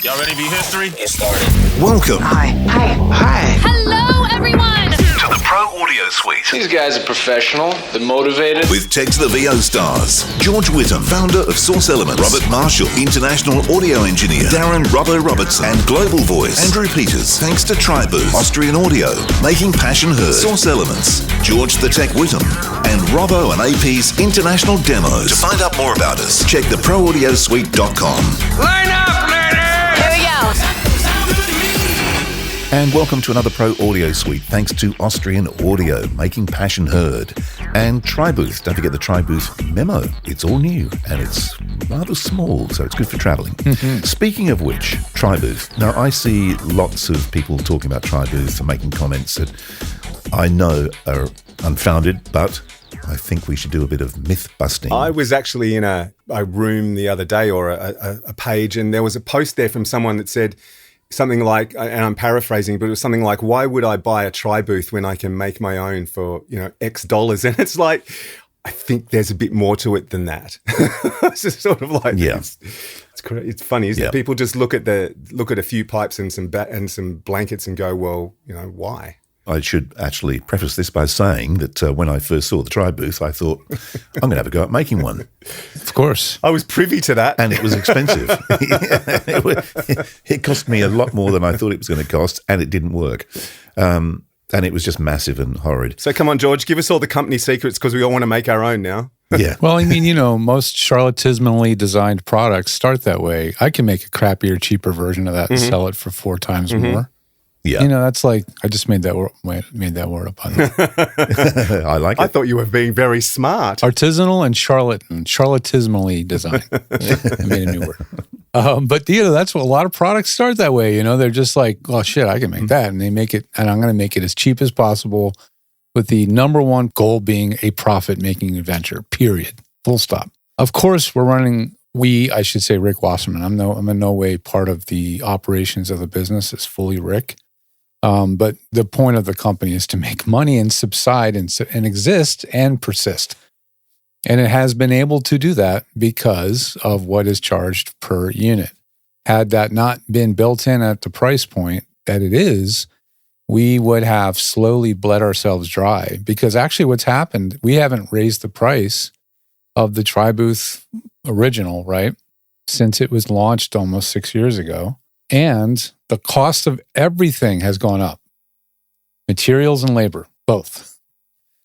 Y'all ready to be history? Get started. Welcome. Hi. Hello, everyone. To the Pro Audio Suite. These guys are professional. They're motivated. With Tech to the VO stars. George Whittam, founder of Source Elements. Robert Marshall, international audio engineer. Darren Robbo Robertson. And Global Voice. Andrew Peters. Thanks to Tribooth. Austrian Audio. Making passion heard. Source Elements. George the Tech Whittam. And Robbo and AP's international demos. To find out more about us, check theproaudiosuite.com. Line up, ladies! Here we go. And welcome to another Pro Audio Suite, thanks to Austrian Audio, making passion heard. And Tribooth, don't forget the Tribooth memo. It's all new and it's rather small, so it's good for traveling. Speaking of which, Tribooth. Now, I see lots of people talking about Tribooth and making comments that I know are unfounded, but I think we should do a bit of myth busting. I was actually in a room the other day, or a page, and there was a post there from someone that said something like, and I'm paraphrasing, but it was something like, why would I buy a Tribooth when I can make my own for, X dollars? And it's like, I think there's a bit more to it than that. It's just sort of like, Yeah. It's funny, isn't Yeah. it? People just look at a few pipes and some blankets and go, well, why? I should actually preface this by saying that when I first saw the Tribooth, I thought, I'm going to have a go at making one. Of course. I was privy to that. And it was expensive. It cost me a lot more than I thought it was going to cost, and it didn't work. And it was just massive and horrid. So come on, George, give us all the company secrets because we all want to make our own now. Yeah. Well, I mean, most charlatanismally designed products start that way. I can make a crappier, cheaper version of that and sell it for 4 times more. Yeah. That's like, I just made that word up on that. I like it. I thought you were being very smart. Artisanal and charlatismally designed. I made a new word. But that's what a lot of products start that way. They're just like, oh shit, I can make that. And they make it, and I'm going to make it as cheap as possible with the number one goal being a profit-making venture, period. Full stop. Of course, I should say Rick Wasserman. I'm in no way part of the operations of the business. It's fully Rick. But the point of the company is to make money and subside and exist and persist. And it has been able to do that because of what is charged per unit. Had that not been built in at the price point that it is, we would have slowly bled ourselves dry. Because actually what's happened, we haven't raised the price of the Tribooth original, right? Since it was launched almost 6 years ago. And the cost of everything has gone up. Materials and labor, both.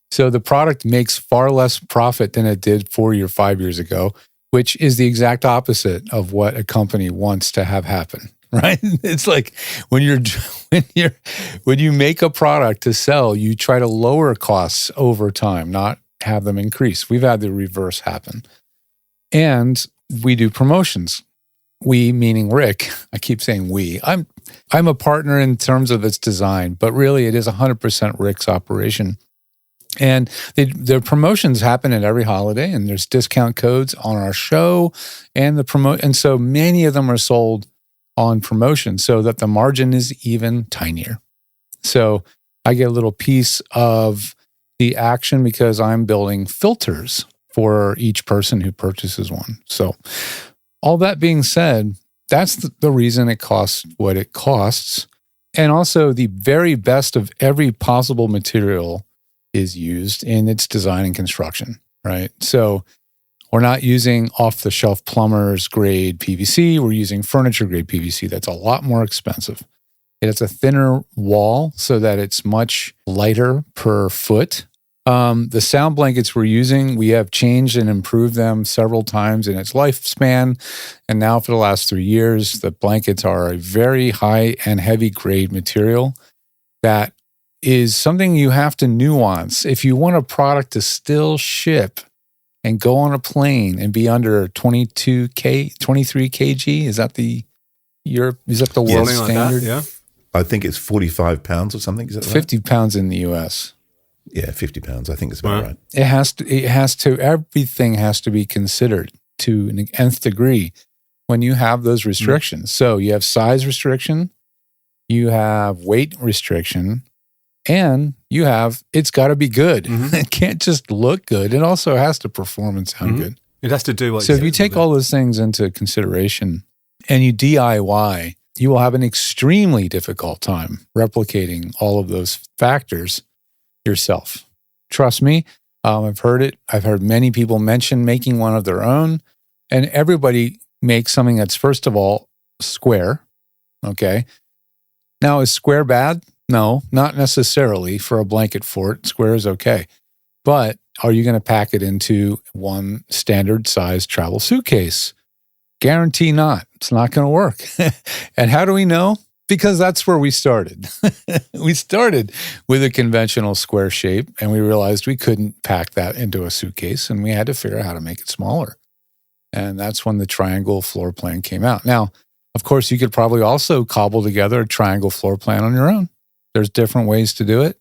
So the product makes far less profit than it did 4 or 5 years ago, which is the exact opposite of what a company wants to have happen, right? It's like when you make a product to sell, you try to lower costs over time, not have them increase. We've had the reverse happen. And we do promotions. We, meaning Rick, I keep saying we. I'm a partner in terms of its design, but really it is 100% Rick's operation. And the promotions happen at every holiday, and there's discount codes on our show, and so many of them are sold on promotion, so that the margin is even tinier. So I get a little piece of the action because I'm building filters for each person who purchases one. So all that being said, that's the reason it costs what it costs. And also the very best of every possible material is used in its design and construction, right? So we're not using off-the-shelf plumber's grade PVC. We're using furniture grade PVC. That's a lot more expensive. It has a thinner wall so that it's much lighter per foot. The sound blankets we're using, we have changed and improved them several times in its lifespan. And now for the last 3 years, the blankets are a very high and heavy grade material that is something you have to nuance. If you want a product to still ship and go on a plane and be under 23 kg, is that the world standard? Yeah. I think it's 45 pounds or something. Is that right? 50 pounds in the US. Yeah, 50 pounds. I think that's about right. Everything has to be considered to an nth degree when you have those restrictions. So you have size restriction, you have weight restriction, and you have, it's got to be good. It can't just look good. It also has to perform and sound good. It has to do what. So if you take all those things into consideration, and you DIY, you will have an extremely difficult time replicating all of those factors yourself. Trust me, I've heard it. I've heard many people mention making one of their own, and everybody makes something that's, first of all, square. Okay. Now, is square bad? No, not necessarily for a blanket fort. Square is okay. But are you going to pack it into one standard size travel suitcase? Guarantee not. It's not going to work. And how do we know? Because that's where we started. We started with a conventional square shape, and we realized we couldn't pack that into a suitcase, and we had to figure out how to make it smaller. And that's when the triangle floor plan came out. Now, of course, you could probably also cobble together a triangle floor plan on your own. There's different ways to do it.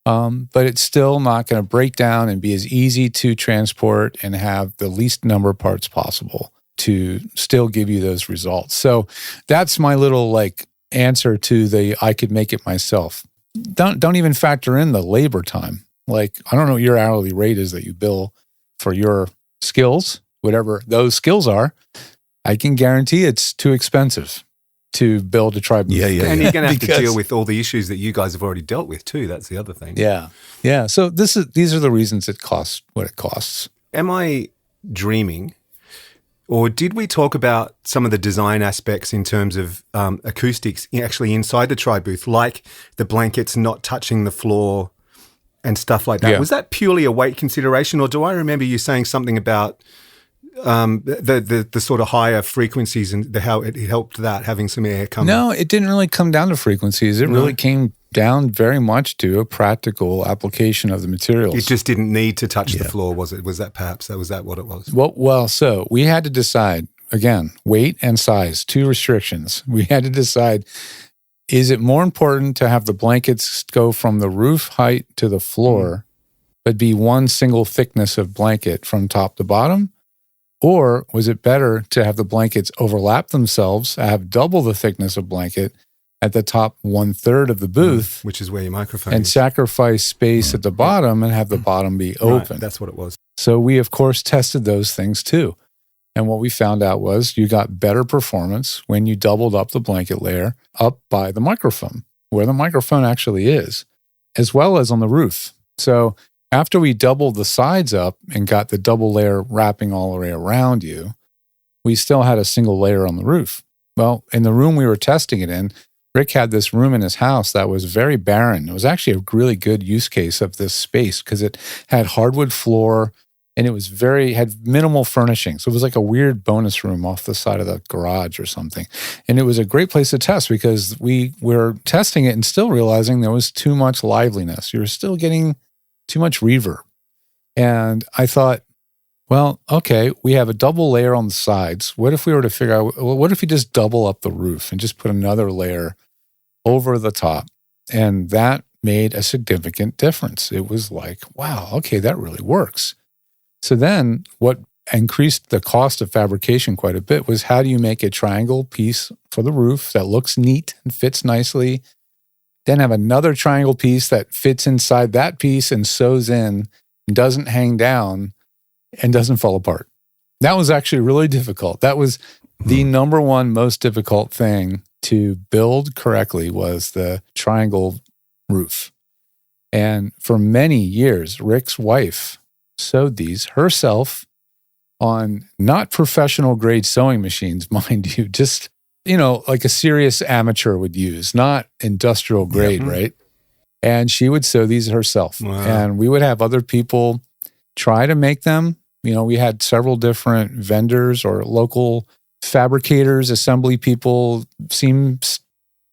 But it's still not going to break down and be as easy to transport and have the least number of parts possible to still give you those results. So that's my little answer to the I could make it myself. Don't even factor in the labor time. I don't know what your hourly rate is that you bill for your skills, whatever those skills are. I can guarantee it's too expensive to build a tribe. Yeah. And you're going to have to deal with all the issues that you guys have already dealt with too. That's the other thing. Yeah. So these are the reasons it costs what it costs. Am I dreaming? Or did we talk about some of the design aspects in terms of acoustics actually inside the tri booth, like the blankets not touching the floor and stuff like that? Yeah. Was that purely a weight consideration, or do I remember you saying something about the sort of higher frequencies and how it helped that having some air come? No, it didn't really come down to frequencies. It really came down very much to a practical application of the materials. It just didn't need to touch the floor, was it? Was that what it was? Well, so we had to decide, again, weight and size, two restrictions. We had to decide, is it more important to have the blankets go from the roof height to the floor, but be one single thickness of blanket from top to bottom? Or was it better to have the blankets overlap themselves, have double the thickness of blanket at the top 1/3 of the booth, which is where your microphone and is, sacrifice space at the bottom and have the bottom be open? Right, that's what it was. So we, of course, tested those things too. And what we found out was you got better performance when you doubled up the blanket layer up by the microphone, where the microphone actually is, as well as on the roof. So after we doubled the sides up and got the double layer wrapping all the way around you, we still had a single layer on the roof. Well, in the room we were testing it in, Rick had this room in his house that was very barren. It was actually a really good use case of this space because it had hardwood floor and it was had minimal furnishing. So it was like a weird bonus room off the side of the garage or something. And it was a great place to test because we were testing it and still realizing there was too much liveliness. You were still getting too much reverb. And I thought, well, okay, we have a double layer on the sides. What if we were to figure out, what if we just double up the roof and just put another layer over the top? And that made a significant difference. It was like, wow, okay, that really works. So then what increased the cost of fabrication quite a bit was, how do you make a triangle piece for the roof that looks neat and fits nicely, then have another triangle piece that fits inside that piece and sews in and doesn't hang down and doesn't fall apart? That was actually really difficult. That was the number one most difficult thing to build correctly, was the triangle roof. And for many years, Rick's wife sewed these herself on not professional grade sewing machines, mind you, just, like a serious amateur would use, not industrial grade, right? And she would sew these herself. Wow. And we would have other people try to make them. We had several different vendors or local fabricators, assembly people, I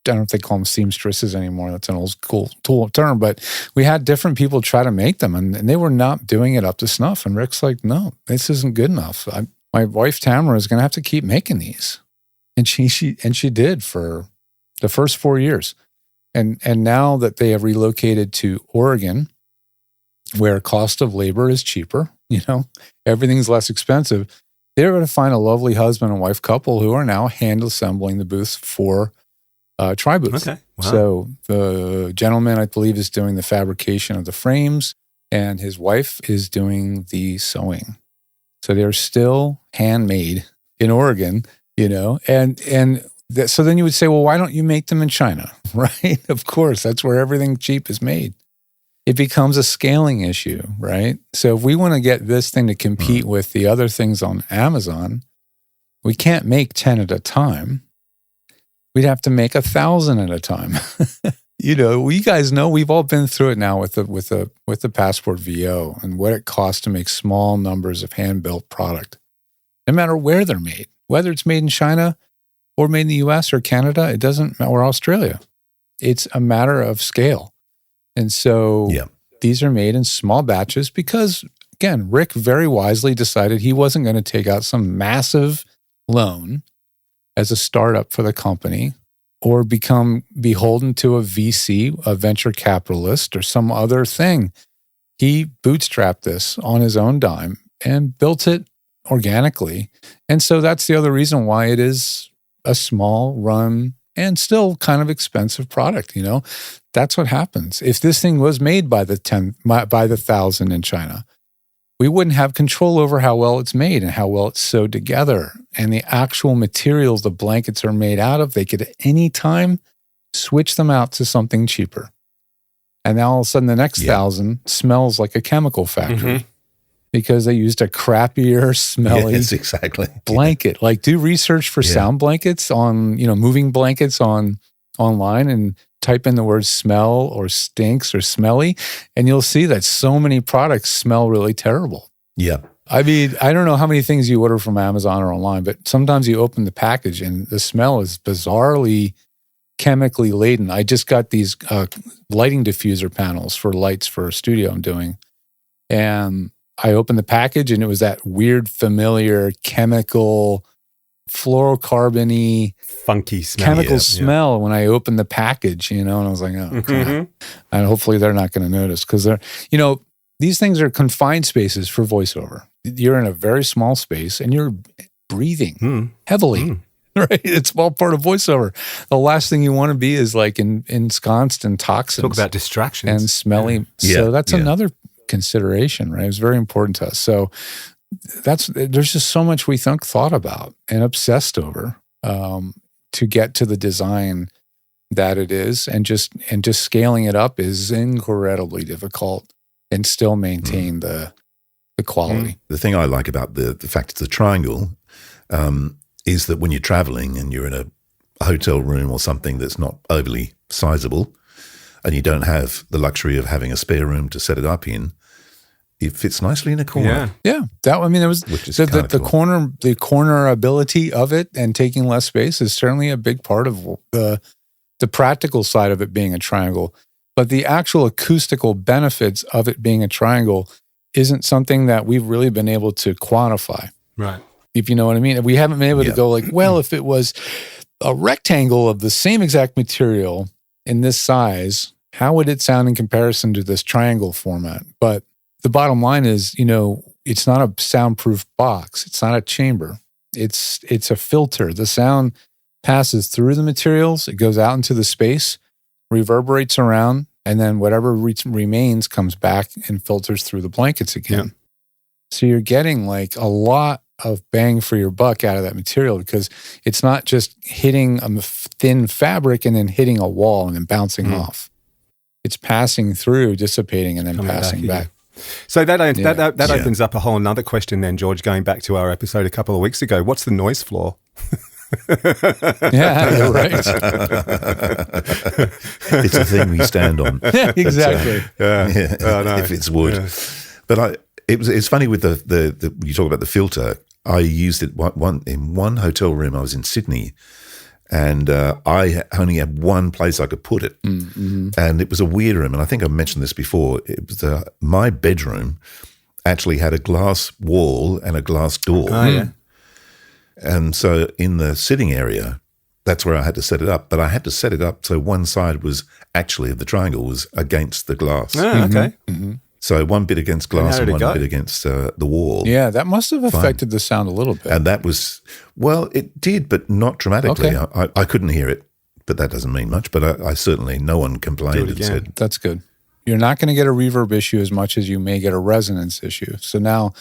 don't know if they call them seamstresses anymore. That's an old school term, but we had different people try to make them, and they were not doing it up to snuff. And Rick's like, no, this isn't good enough. My wife Tamara is going to have to keep making these. And she did for the first 4 years. And now that they have relocated to Oregon, where cost of labor is cheaper, everything's less expensive, they're going to find a lovely husband and wife couple who are now hand assembling the booths for tri booths. Okay. Wow. So the gentleman, I believe, is doing the fabrication of the frames, and his wife is doing the sewing. So they're still handmade in Oregon So then you would say, well, why don't you make them in China, right? Of course, that's where everything cheap is made. It becomes a scaling issue, right? So if we want to get this thing to compete with the other things on Amazon, we can't make 10 at a time. We'd have to make 1,000 at a time. You guys know we've all been through it now with the Passport VO and what it costs to make small numbers of hand-built product, no matter where they're made, whether it's made in China or made in the US or Canada, it doesn't, or Australia. It's a matter of scale. And so these are made in small batches because, again, Rick very wisely decided he wasn't going to take out some massive loan as a startup for the company or become beholden to a VC, a venture capitalist, or some other thing. He bootstrapped this on his own dime and built it organically. And so that's the other reason why it is a small run and still kind of expensive product, That's what happens. If this thing was made by the 1,000 in China, we wouldn't have control over how well it's made and how well it's sewed together. And the actual materials the blankets are made out of, they could at any time switch them out to something cheaper. And now all of a sudden the next 1,000 smells like a chemical factory. Because they used a crappier, smelly blanket. Like do research for sound blankets on, moving blankets online and type in the word smell or stinks or smelly, and you'll see that so many products smell really terrible. Yeah. I mean, I don't know how many things you order from Amazon or online, but sometimes you open the package and the smell is bizarrely chemically laden. I just got these lighting diffuser panels for lights for a studio I'm doing. And I opened the package and it was that weird, familiar chemical, fluorocarbon-y, funky smell. Chemical smell when I opened the package, and I was like, oh, crap. And hopefully they're not going to notice because they're, these things are confined spaces for voiceover. You're in a very small space and you're breathing heavily. Right? It's all part of voiceover. The last thing you want to be is like ensconced in toxins. Talk about distractions. And smelly. So that's another consideration, right? It was very important to us. So there's just so much we thought about and obsessed over to get to the design that it is, and just scaling it up is incredibly difficult and still maintain the quality. The thing I like about the fact it's a triangle is that when you're traveling and you're in a hotel room or something that's not overly sizable, and you don't have the luxury of having a spare room to set it up in, it fits nicely in a corner. Yeah. There was the corner, the cornerability of it and taking less space is certainly a big part of the practical side of it being a triangle. But the actual acoustical benefits of it being a triangle isn't something that we've really been able to quantify. Right. If you know what I mean. We haven't been able to go like, well, if it was a rectangle of the same exact material in this size, how would it sound in comparison to this triangle format? But the bottom line is, it's not a soundproof box. It's not a chamber. It's a filter. The sound passes through the materials. It goes out into the space, reverberates around, and then whatever remains comes back and filters through the blankets again. Yeah. So you're getting like a lot of bang for your buck out of that material because it's not just hitting a thin fabric and then hitting a wall and then bouncing off. It's passing through, dissipating, and then passing back. So that opens up a whole another question then, George, going back to our episode a couple of weeks ago. What's the noise floor? Yeah, you're right. It's a thing we stand on. Yeah, exactly. If it's wood. Yeah. But it's funny with the you talk about the filter. I used it in one hotel room. I was in Sydney, and I only had one place I could put it, and it was a weird room. And I think I've mentioned this before. It was my bedroom actually had a glass wall and a glass door. Oh, yeah. And so in the sitting area, that's where I had to set it up. But I had to set it up so one side was actually of the triangle was against the glass. Oh, okay. So one bit against glass and one bit against the wall. Yeah, that must have affected the sound a little bit. And that was, well, it did, but not dramatically. Okay. I couldn't hear it, but that doesn't mean much. But I certainly, no one complained and said. That's good. You're not going to get a reverb issue as much as you may get a resonance issue. So now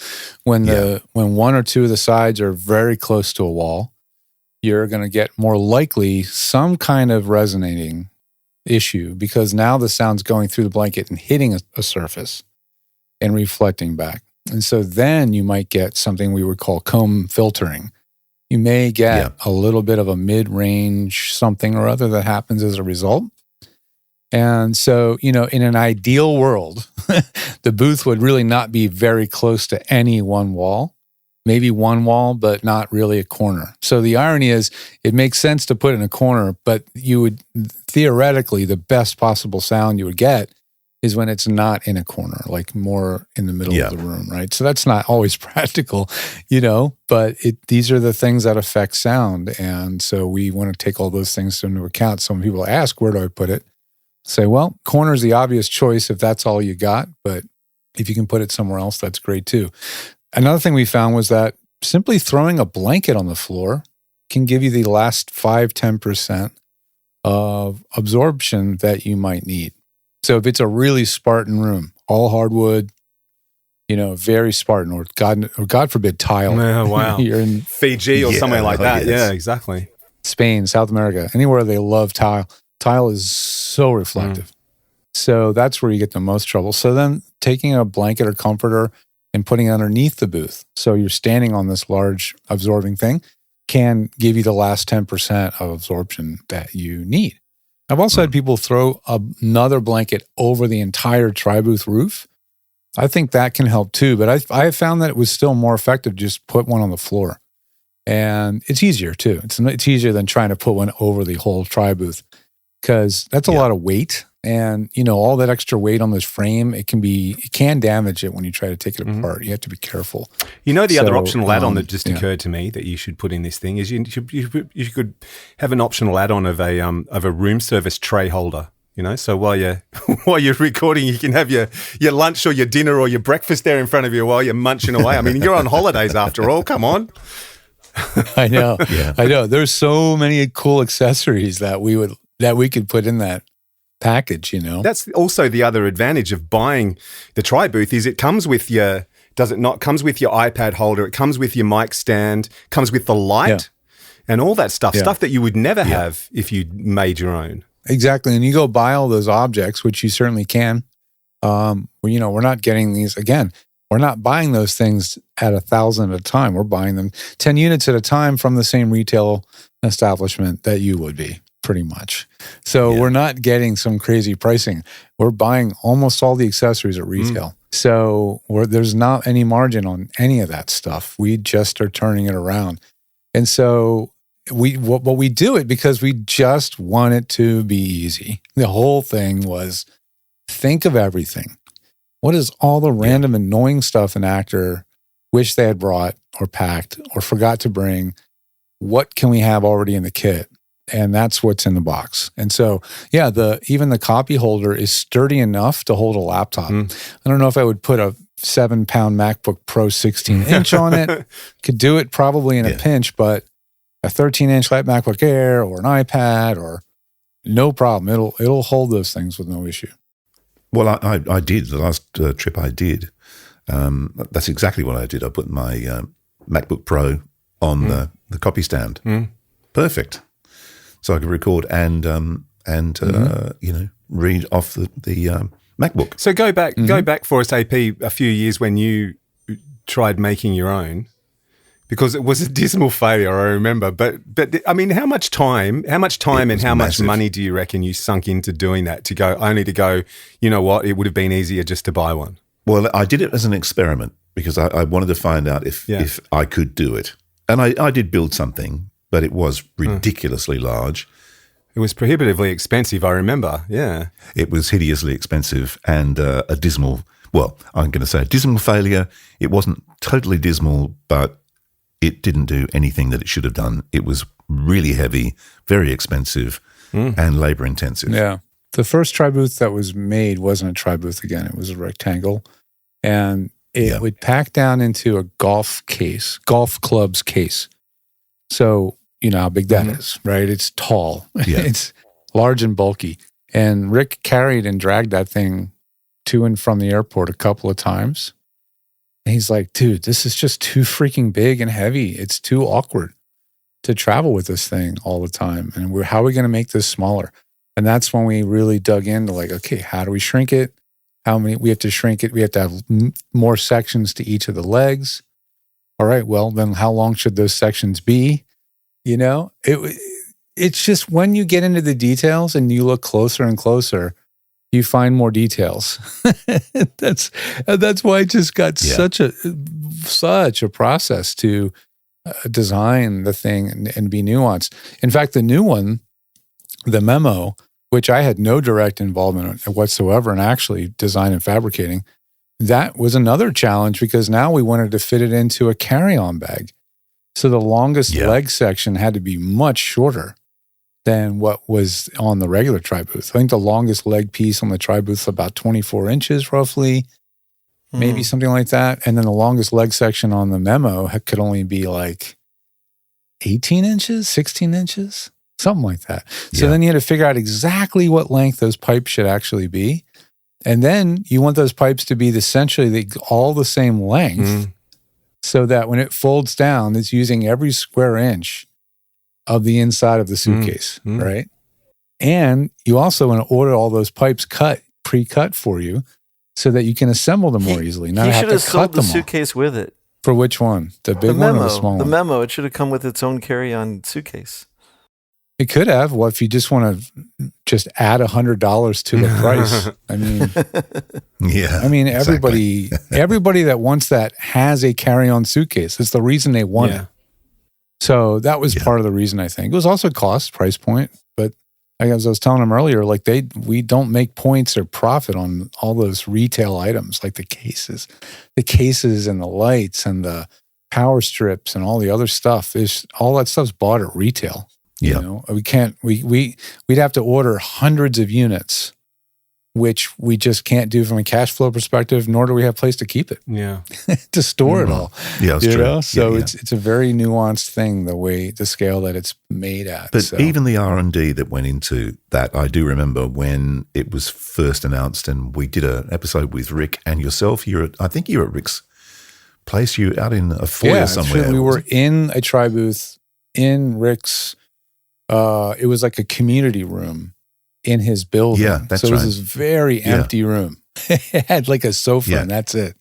when one or two of the sides are very close to a wall you're going to get more likely some kind of resonating issue, because now the sound's going through the blanket and hitting a surface and reflecting back. And so then you might get something we would call comb filtering. You may get a little bit of a mid-range something or other that happens as a result. And so, in an ideal world, the booth would really not be very close to any one wall. Maybe one wall, but not really a corner. So the irony is, it makes sense to put it in a corner, but you would theoretically, the best possible sound you would get is when it's not in a corner, like more in the middle of the room, right? So that's not always practical, but these are the things that affect sound. And so we want to take all those things into account. So when people ask, where do I put it? Say, well, corner's the obvious choice if that's all you got, but if you can put it somewhere else, that's great too. Another thing we found was that simply throwing a blanket on the floor can give you the last 5-10% of absorption that you might need. So if it's a really Spartan room, all hardwood, very Spartan, or God forbid, tile. Oh, wow. You're in Fiji or somewhere like that. Yes. Yeah, exactly. Spain, South America, anywhere they love tile. Tile is so reflective. So that's where you get the most trouble. So then taking a blanket or comforter and putting it underneath the booth, so you're standing on this large absorbing thing, can give you the last 10% of absorption that you need. I've also had people throw another blanket over the entire tri-booth roof. I think that can help too, but I found that it was still more effective to just put one on the floor. And it's easier too. It's easier than trying to put one over the whole tri-booth, because that's a lot of weight. And, all that extra weight on this frame, it can damage it when you try to take it apart. You have to be careful. The other optional add-on that just occurred to me that you should put in this thing is you could have an optional add-on of a room service tray holder. So while you're recording, you can have your lunch or your dinner or your breakfast there in front of you while you're munching away. I mean, you're on holidays after all. Come on. I know. I know. There's so many cool accessories that we could put in that package, That's also the other advantage of buying the tri-booth is it comes with comes with your iPad holder, it comes with your mic stand, comes with the light and all that stuff that you would never have if you made your own. Exactly. And you go buy all those objects, which you certainly can. We're not getting these, again, we're not buying those things at 1,000 at a time. We're buying them 10 units at a time from the same retail establishment that you would be. Pretty much. So we're not getting some crazy pricing. We're buying almost all the accessories at retail. So there's not any margin on any of that stuff. We just are turning it around. And so we do it because we just want it to be easy. The whole thing was think of everything. What is all the random annoying stuff an actor wish they had brought or packed or forgot to bring? What can we have already in the kit? And that's what's in the box. And so, even the copy holder is sturdy enough to hold a laptop. I don't know if I would put a 7-pound MacBook Pro 16-inch on it. Could do it probably in a pinch, but a 13-inch light MacBook Air or an iPad, or no problem. It'll hold those things with no issue. Well, I did. The last trip I did, that's exactly what I did. I put my MacBook Pro on the copy stand. Perfect. So I could record and read off the MacBook. So go back for us, AP, a few years when you tried making your own, because it was a dismal failure, I remember. But I mean, how much time and how much money do you reckon you sunk into doing that to go, you know what, it would have been easier just to buy one? Well, I did it as an experiment because I wanted to find out if I could do it. And I did build something, but it was ridiculously large. It was prohibitively expensive, I remember. Yeah. It was hideously expensive and a dismal, well, I'm going to say a dismal failure. It wasn't totally dismal, but it didn't do anything that it should have done. It was really heavy, very expensive, and labor intensive. Yeah. The first tri-booth that was made wasn't a tri-booth again. It was a rectangle. And it would pack down into a golf club's case. So, you know how big that is, right? It's tall. Yeah. It's large and bulky. And Rick carried and dragged that thing to and from the airport a couple of times. And he's like, dude, this is just too freaking big and heavy. It's too awkward. to travel with this thing all the time. And how are we going to make this smaller? And that's when we really dug into like, okay, how do we shrink it? We have to shrink it. We have to have more sections to each of the legs. All right, well, then how long should those sections be? You know, it's just when you get into the details and you look closer and closer, you find more details. That's why it just got such a process to design the thing and be nuanced. In fact, the new one, the Memo, which I had no direct involvement whatsoever in actually design and fabricating, that was another challenge because now we wanted to fit it into a carry-on bag. So the longest leg section had to be much shorter than what was on the regular tri-booth. I think the longest leg piece on the tri-booth is about 24 inches roughly, maybe something like that. And then the longest leg section on the Memo could only be like 18 inches, 16 inches, something like that. So then you had to figure out exactly what length those pipes should actually be. And then you want those pipes to be essentially all the same length so that when it folds down, it's using every square inch of the inside of the suitcase, right? And you also want to order all those pipes pre-cut for you so that you can assemble them more easily. Not He have should to have cut sold the them all. suitcase with it. For which one? The big one or the small The one? Memo. It should have come with its own carry-on suitcase. It could have. Well, if you just want to just add $100 to the price, I mean, everybody that wants that has a carry-on suitcase. It's the reason they want it. So that was part of the reason, I think. It was also price point. But as I was telling them earlier, like we don't make points or profit on all those retail items, like the cases and the lights and the power strips and all the other stuff. All that stuff's bought at retail. You know, we'd have to order hundreds of units, which we just can't do from a cash flow perspective, nor do we have a place to keep it. To store it all. Yeah, that's true. So it's a very nuanced thing, the scale that it's made at. But even the R&D that went into that, I do remember when it was first announced, and we did an episode with Rick and yourself. I think you're at Rick's place. You're out in a foyer somewhere. We were in a tri-booth in Rick's. It was like a community room in his building. Yeah, that's so it was right. this very empty room. It had like a sofa and that's it.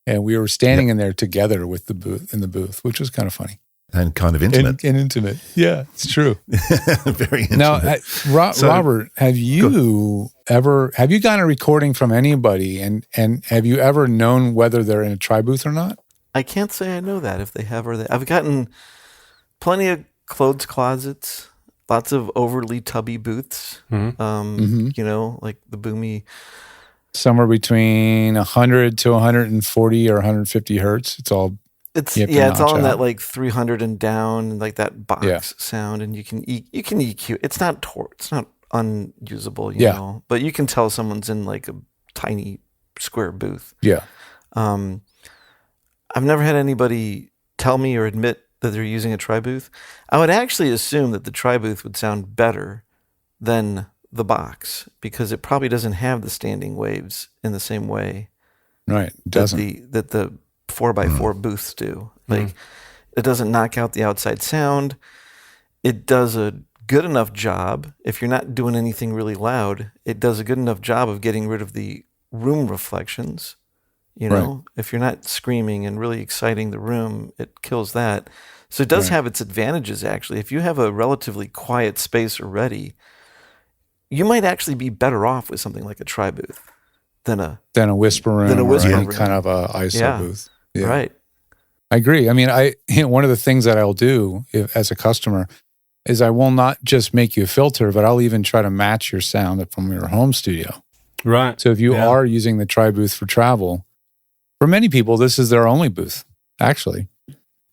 And we were standing in there together with the booth, which was kind of funny. And kind of intimate. And intimate. Yeah, it's true. Very intimate. Now, Robert, have you gotten a recording from anybody and have you ever known whether they're in a tri-booth or not? I can't say I know that if they have or they. I've gotten plenty of clothes closets. Lots of overly tubby booths, you know, like the Boomy. Somewhere between 100 to 140 or 150 hertz. It's all it's all in that like 300 and down, like that box sound, and you can EQ. It's not unusable, you know, but you can tell someone's in like a tiny square booth. Yeah. I've never had anybody tell me or admit that they're using a tri-booth. I would actually assume that the tri-booth would sound better than the box because it probably doesn't have the standing waves in the same way. Right. It doesn't. That the 4x4 booths do. Like it doesn't knock out the outside sound. It does a good enough job. If you're not doing anything really loud, it does a good enough job of getting rid of the room reflections. You know, if you're not screaming and really exciting the room, it kills that. So it does have its advantages, actually. If you have a relatively quiet space already, you might actually be better off with something like a tri-booth than a whisper room or any kind of a ISO booth. Yeah. Right. I agree. I mean, one of the things that I'll do as a customer is I will not just make you a filter, but I'll even try to match your sound from your home studio. Right. So if you are using the tri-booth for travel, for many people, this is their only booth, actually.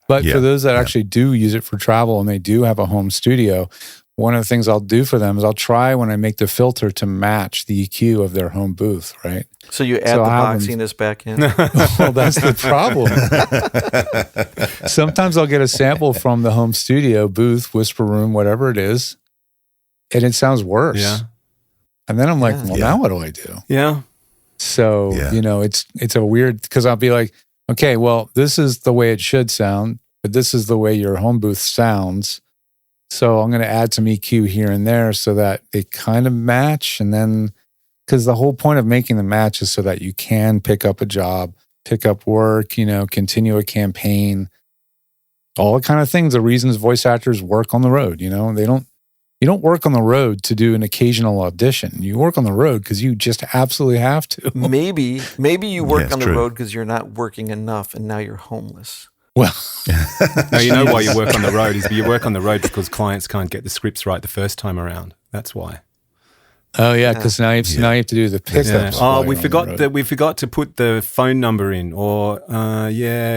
But for those that actually do use it for travel and they do have a home studio, one of the things I'll do for them is I'll try when I make the filter to match the EQ of their home booth, right? So you add the boxiness back in? Well, that's the problem. Sometimes I'll get a sample from the home studio, booth, whisper room, whatever it is, and it sounds worse. Yeah. And then I'm like, now what do I do? Yeah. So, you know, it's a weird, because I'll be like, okay, well, this is the way it should sound. but this is the way your home booth sounds. So I'm going to add some EQ here and there so that they kind of match. And then, because the whole point of making the match is so that you can pick up a job, pick up work, continue a campaign, all the kind of things, the reasons voice actors work on the road. You don't work on the road to do an occasional audition. You work on the road because you just absolutely have to. Maybe you work on the true. road because you're not working enough and now you're homeless. Well, No, you know why you work on the road is you work on the road because clients can't get the scripts right the first time around. That's why. oh yeah, because now you have to do the pickups. Oh, while we you're on forgot the road. that we forgot to put the phone number in, or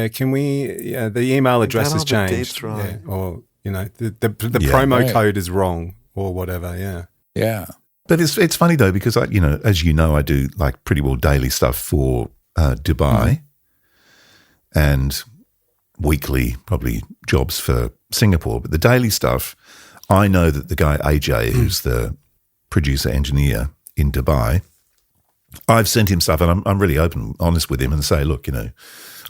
can we? Yeah, the email address got has all the changed, dates wrong. Yeah, or the Yeah. promo Right. code is wrong, or whatever. Yeah. Yeah. But it's funny though, because I do like pretty well daily stuff for Dubai and weekly probably jobs for Singapore. But the daily stuff, I know that the guy AJ, who's the producer engineer in Dubai, I've sent him stuff, and I'm really open, honest with him, and say, look, I'm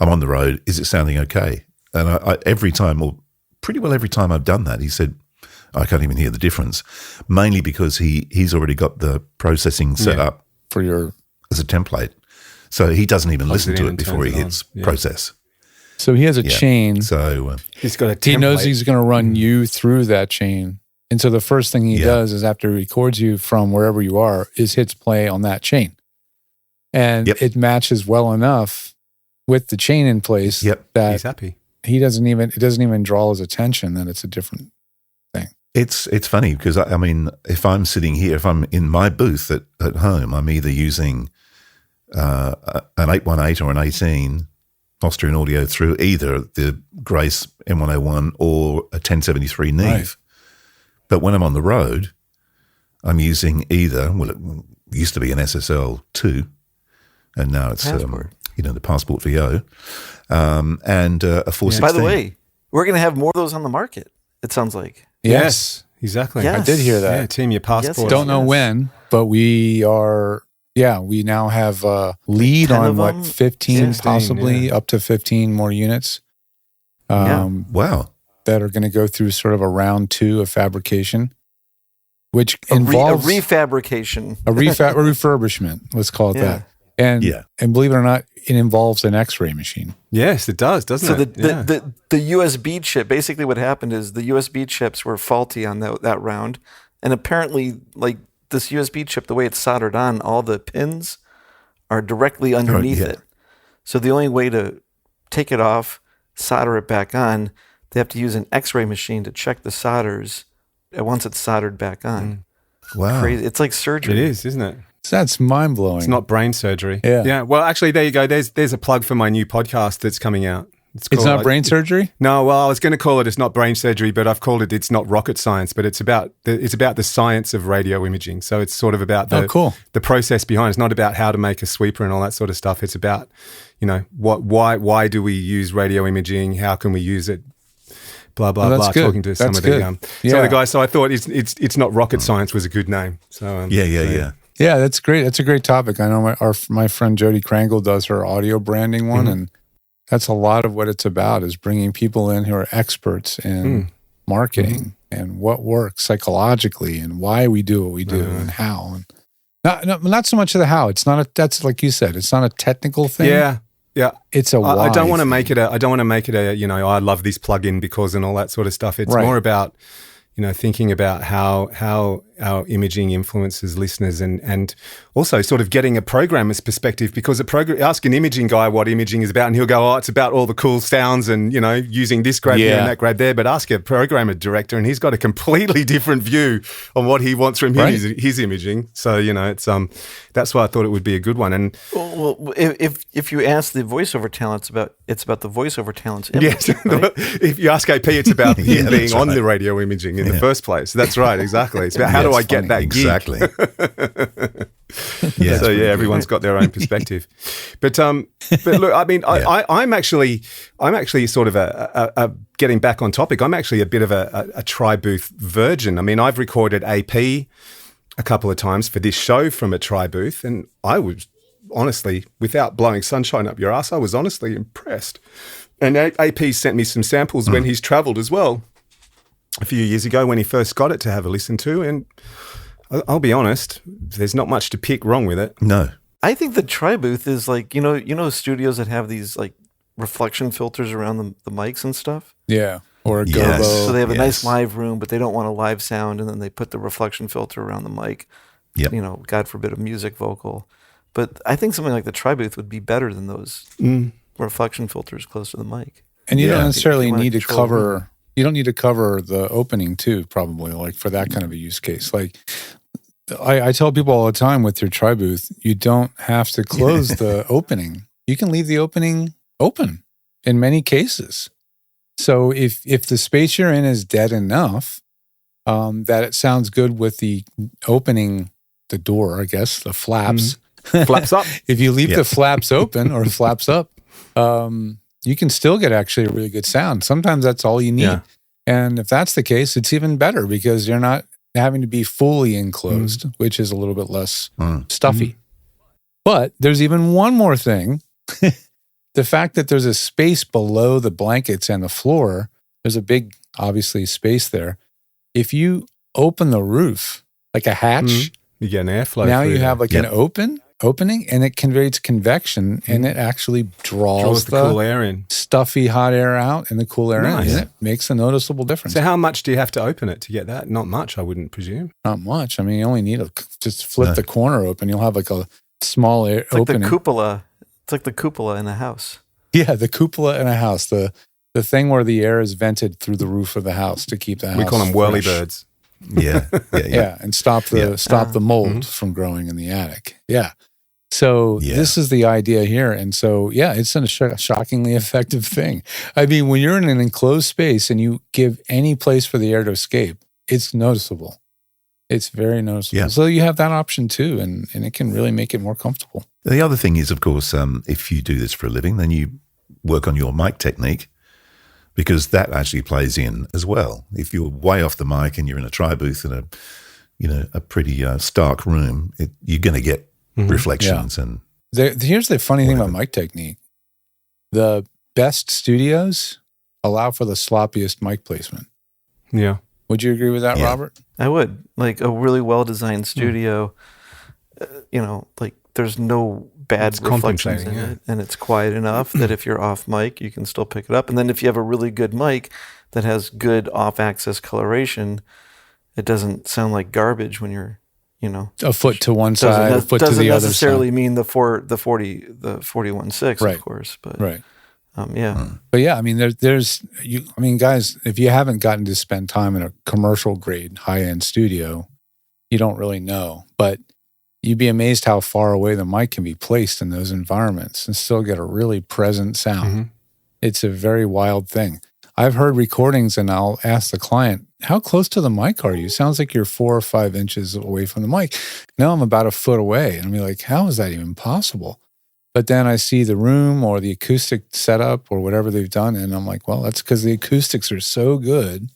on the road. Is it sounding okay? And I every time, or pretty well every time I've done that, he said, I can't even hear the difference, mainly because he's already got the processing set up For your as a template. So he doesn't even Plugs listen it to in it and before he turns it hits on. Yeah. process. so he has a Yeah. chain. So He's got a template. He knows he's going to run you through that chain. And so the first thing he Yeah. does is after he records you from wherever you are is hits play on that chain. And Yep. it matches well enough with the chain in place Yep. that He's happy. it doesn't even draw his attention that it's a different thing. it's funny because, I mean, if I'm sitting here, if I'm in my booth at home, I'm either using an 818 or an 18 Austrian audio through either the Grace M101 or a 1073 Neve. Right. But when I'm on the road, I'm using either, well, it used to be an SSL2, and now it's Passport. the Passport VO, and a 416. By the way, we're going to have more of those on the market, it sounds like. Yes, exactly. Yes. I did hear that. Yeah, team your passport. Yes. Don't know when, but we now have a lead 10 on of what, them? 15, 16, possibly yeah. up to 15 more units Yeah. Wow. that are going to go through sort of a round 2 of fabrication, which A involves refabrication. a refurbishment, let's call it Yeah. that. And Yeah. and believe it or not, it involves an X-ray machine. Yes, it does, doesn't So it? Yeah. the USB chip, basically what happened is the USB chips were faulty on that round. And apparently, like this USB chip, the way it's soldered on, all the pins are directly underneath yeah. it. So the only way to take it off, solder it back on, they have to use an X-ray machine to check the solders once it's soldered back on. Wow. Crazy. It's like surgery. It is, isn't it? So that's mind-blowing. It's not brain surgery. Yeah. Yeah. Well, actually, there you go. There's a plug for my new podcast that's coming out. It's called, not brain surgery? No, well, I was going to call it "It's Not Brain Surgery," but I've called it "It's Not Rocket Science." But it's about the science of radio imaging. So it's sort of about the process behind. It's not about how to make a sweeper and all that sort of stuff. It's about why do we use radio imaging? How can we use it? Blah blah that's blah. good. Talking to some That's of good. some Yeah. of the guys. So I thought it's not rocket science was a good name. So Yeah. Yeah, that's great. That's a great topic. I know my friend Jody Krangle does her audio branding one, and that's a lot of what it's about is bringing people in who are experts in marketing and what works psychologically and why we do what we do and how. And not so much of the how. It's not that's like you said. It's not a technical thing. Yeah. It's a why. I don't want to thing. make it a. I don't want to make it a. I love this plugin because and all that sort of stuff. It's Right. more about thinking about how our imaging influences listeners and also sort of getting a programmer's perspective because ask an imaging guy what imaging is about and he'll go, oh, it's about all the cool sounds and, using this grab here and that grab there. But ask a programmer director and he's got a completely different view on what he wants from his imaging. So, it's that's why I thought it would be a good one. And Well, if you ask the voiceover talent, it's about the voiceover talent's image. yes, right? if you ask AP, it's about him Yeah, being that's on right. the radio imaging in the first place. That's right, exactly. It's about how do I get that gig? Exactly. Yeah. So everyone's got their own perspective, but look, I mean, I'm actually sort of a getting back on topic. I'm actually a bit of a tri-booth virgin. I mean, I've recorded AP a couple of times for this show from a tri-booth, and I was honestly, without blowing sunshine up your ass, I was honestly impressed. And AP sent me some samples when he's traveled as well a few years ago when he first got it to have a listen to. And I'll be honest, there's not much to pick wrong with it. No. I think the tri-booth is like, you know studios that have these like reflection filters around the mics and stuff? Yeah. Or a Yes. Gobo. So they have a nice live room, but they don't want a live sound, and then they put the reflection filter around the mic. Yep. You know, God forbid a music vocal. But I think something like the tri-booth would be better than those reflection filters close to the mic. And you don't necessarily If you wanna need to control the room. cover. You don't need to cover the opening too, probably, like for that kind of a use case. Like I tell people all the time with your tri-booth, you don't have to close the opening. You can leave the opening open in many cases. So if the space you're in is dead enough that it sounds good with the opening, the door, I guess, the flaps. Flaps up. If you leave the flaps open or flaps up, you can still get actually a really good sound. Sometimes that's all you need. Yeah. And if that's the case, it's even better because you're not having to be fully enclosed, which is a little bit less stuffy. But there's even one more thing. The fact that there's a space below the blankets and the floor, there's a big, obviously, space there. If you open the roof, like a hatch, You get an airflow. now through you there. have like an opening, and it conveys convection, and it actually draws the cool air in. stuffy hot air out and the cool air Nice. in. And it makes a noticeable difference. So how much do you have to open it to get that? Not much, I wouldn't presume. Not much. I mean, you only need just flip the corner open. You'll have like a small air It's like opening. the cupola. It's like the cupola in a house. Yeah, the cupola in a house. The thing where the air is vented through the roof of the house to keep the house. We call them whirly fresh. birds. Yeah. Yeah, and stop the mold from growing in the attic. Yeah. So this is the idea here. And so, it's a shockingly effective thing. I mean, when you're in an enclosed space and you give any place for the air to escape, it's noticeable. It's very noticeable. Yeah. So you have that option too, and it can really make it more comfortable. The other thing is, of course, if you do this for a living, then you work on your mic technique, because that actually plays in as well. If you're way off the mic and you're in a tri-booth in a pretty stark room, you're going to get reflections. And Here's the funny thing about mic technique. The best studios allow for the sloppiest mic placement. Yeah. Would you agree with that, Yeah. Robert? I would. Like a really well-designed studio, like there's no bad It's reflections in compensating, it, and it's quiet enough that if you're off mic, you can still pick it up. And then if you have a really good mic that has good off-axis coloration, it doesn't sound like garbage when you're, A foot to one side, a foot to doesn't the other necessarily side. mean the 41.6, Right. of course, but Right. yeah. But yeah, I mean, guys, if you haven't gotten to spend time in a commercial grade high-end studio, you don't really know. But you'd be amazed how far away the mic can be placed in those environments and still get a really present sound. It's a very wild thing. I've heard recordings and I'll ask the client, how close to the mic are you? Sounds like you're 4 or 5 inches away from the mic. No, I'm about a foot away. And I'm like, how is that even possible? But then I see the room or the acoustic setup or whatever they've done. And I'm like, well, that's because the acoustics are so good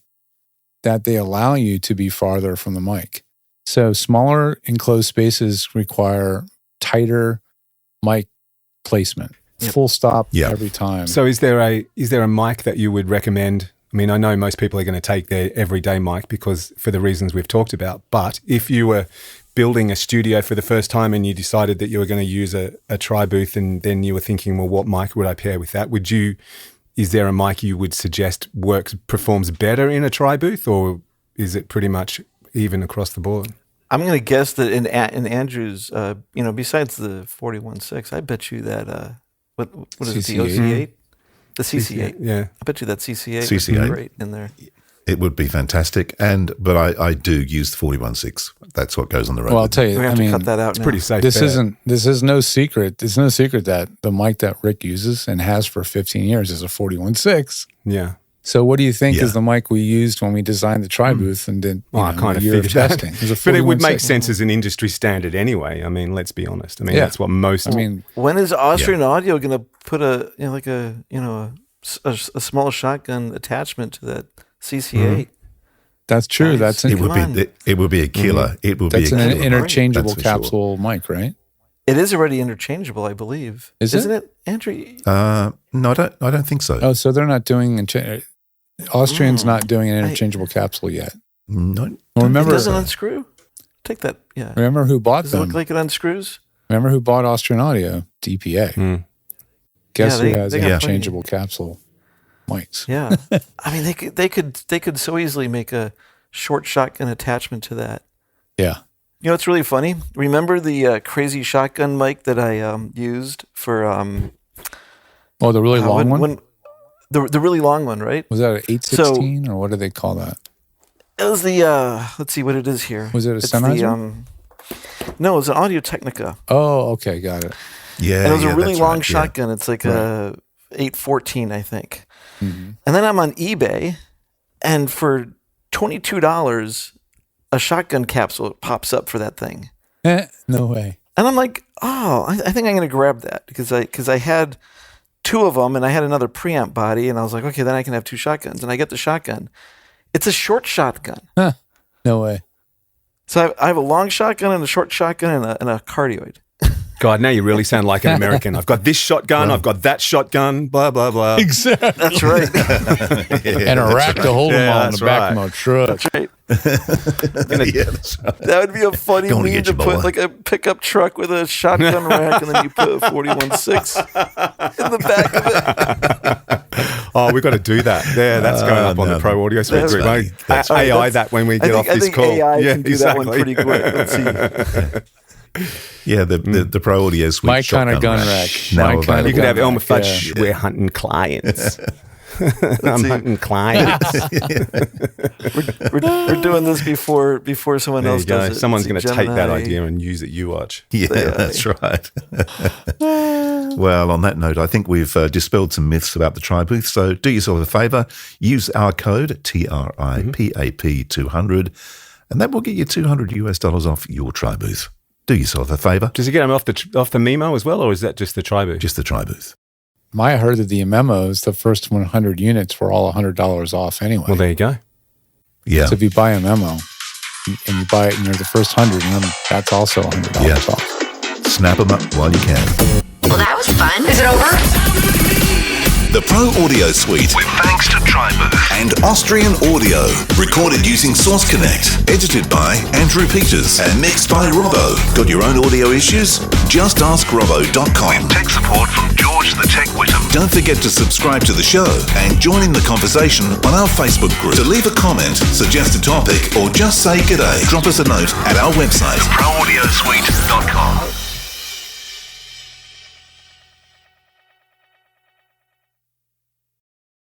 that they allow you to be farther from the mic. So smaller enclosed spaces require tighter mic placement. Full stop every time. So is there a mic that you would recommend? I mean, I know most people are going to take their everyday mic because for the reasons we've talked about, but if you were building a studio for the first time and you decided that you were going to use a tri-booth and then you were thinking, well, what mic would I pair with that? Is there a mic you would suggest performs better in a tri-booth, or is it pretty much even across the board? I'm going to guess that in Andrew's, besides the 41.6, I bet you that, what is it, the OC8? The CC8. Yeah. I bet you that CC8 would CC8. be great in there. it would be fantastic. But I do use the 41.6. That's what goes on the road. Well, I'll tell you, We have I to mean, cut that out It's now. pretty safe. this bet. is no secret. It's no secret that the mic that Rick uses and has for 15 years is a 41.6. Yeah. So what do you think Yeah. is the mic we used when we designed the tri-booth and did Well, I kind a of year figured that. testing? It was a But it would make 41.6. sense as an industry standard anyway. I mean, let's be honest. I mean, Yeah. that's what most. I mean, When is Austrian Audio going to put a small shotgun attachment to that CC8? that's true. Nice. That's it an, would be a killer. It would that's be a an killer. interchangeable That's for sure. capsule mic, right? It is already interchangeable, I believe. Isn't it, Andrew? No, I don't think so. Oh, so they're not doing Austrian's not doing an interchangeable capsule yet. No. Well, remember, It doesn't unscrew? Take that, yeah. remember who bought Does it them? look like it unscrews? Remember who bought Austrian Audio? DPA. Guess Yeah, who they has got plenty. interchangeable capsule mics? Yeah. I mean, they could so easily make a short shotgun attachment to that. Yeah. You know what's really funny? Remember the crazy shotgun mic that I used for Oh, the really long one? The really long one, right? Was that an 816 or what do they call that? It was the let's see what it is here. Was it a It's Sennheiser? No, it was an Audio Technica. Oh, okay, got it. Yeah, And it was a really that's long right, yeah. shotgun. It's like a 814, I think. Mm-hmm. And then I'm on eBay, and for $22, a shotgun capsule pops up for that thing. No way. And I'm like, oh, I think I'm going to grab that because I had two of them and I had another preamp body, and I was like, okay, then I can have two shotguns. And I get the shotgun. It's a short shotgun. Huh. No way. So I have a long shotgun and a short shotgun and a cardioid. God, now you really sound like an American. I've got this shotgun, I've got that shotgun, blah, blah, blah. Exactly. That's right. And a rack to hold them all in the that's back right. of my truck. That's right. Yeah, that's right. That would be a funny Going to meme get to you, put boy. like a pickup truck with a shotgun rack, and then you put a 41.6 in the back of it. Oh, we've got to do that. Yeah, that's going up on the Pro Audio Suite That's group. funny. That's AI funny. that when we I get off this think call. AI yeah, can do that one pretty quick. Let's see. Yeah, the Pro Audio Suite. My kind of shotgun gun rack. Now My kind available. of You could have gun Elmer rack, Fudge. yeah. We're hunting clients. I'm hunting clients. We're doing this before someone There else you go. does it. Someone's See, going to take that Gemini. idea and use it. You watch. Yeah, that's right. Well, on that note, I think we've dispelled some myths about the TriBooth. So do yourself a favor, use our code TRIPAP200, and that will get you $200 off your TriBooth. Do yourself a favor, Does it get them off the Memo as well, or is that just the TriBooth? just the TriBooth. I heard that the memos, the first 100 units were all $100 off anyway. Well, there you go. Yeah, So if you buy a memo and you buy it and you're the first 100, and then that's also $100 Yeah. off. snap them up while you can. Well, that was fun. Is it over? The Pro Audio Suite, with thanks to TriBooth and Austrian Audio. Recorded using Source Connect. Edited by Andrew Peters and mixed by Robbo. Got your own audio issues? Just ask Robbo.com. With tech support from George the Tech Whittam. Don't forget to subscribe to the show and join in the conversation on our Facebook group. To leave a comment, suggest a topic, or just say g'day, drop us a note at our website, proaudiosuite.com.